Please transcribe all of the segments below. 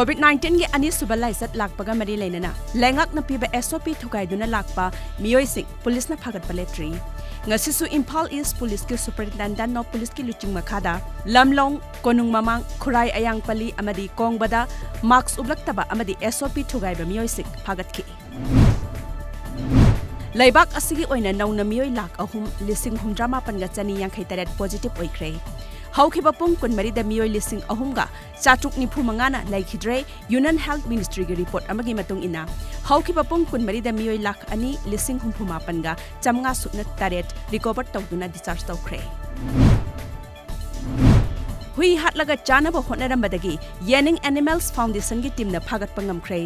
COVID-19 gay ani suba laisat lakpaga mari leinana lengak na piba SOP thukaiduna lakpa miyoising police na phagat paletri ngasisu Impal East Police ki Superintendent no police ki luching makhada lamlong konung mamang khurai ayang pali amadi kongbada marks ublaktaba amadi SOP thugaiba miyoising phagat ki Laibak asigi oina nauna miyoi lakh ahum lising humdrama panga chani yankhai taret positive oikre Haukiba pung kun marida miyoi lising ahumga chatruk ni phumangana laikhidre Union Health Ministry gi report amagi matung ina haukiba pung kun marida miyoi lakh ani lising humpumapanga chamnga sutna taret recover tawduna discharge tawkhre Hui hatlaga chanaba honarambadagi Yening Animals Foundation gi team na phagat pangamkhre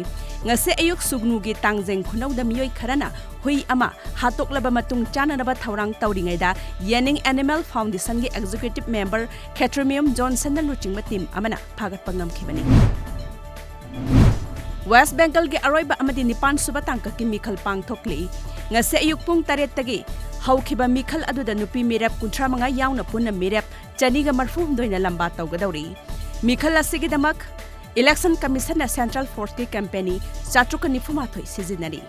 ngase ayuk sugnu gi tangjeng khunauda miyoi kharana hui ama hatoklaba matung chananaba thaurang tawringaida Yening Animal Foundation gi executive member Catrimium Johnson na luchingma team amana phagat pangamkhibani West Bengal gi aroiba amadi nipan suba tangka ki mikhal pangthokli ngase ayuk pung taret tagi haukiba mikhal aduda nupi mirap kunthra manga yauna punna mirap chaniga marfum doina lamba tawgadawri mikhal asigi damak Election Commission na Central Force ki campaign chatruka nifumathoi sizinari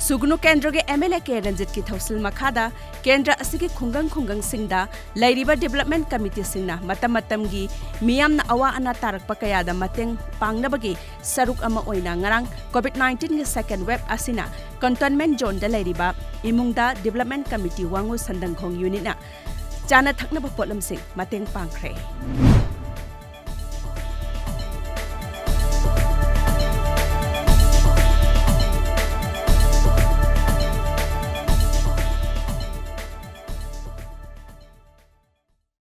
Sugnu Kendra ge MLA ke Ranjit ki thausil makhada Kendra asigi khungang singda lairiba development committee singna matam gi miyam na awa ana tarak pakaya da mateng pangnabagi saruk ama oina ngarang COVID-19 ge second wave asina containment zone da lairiba imungda development committee wangu sandangkhong unit na chana thakna ba potlam sing mateng pangkhre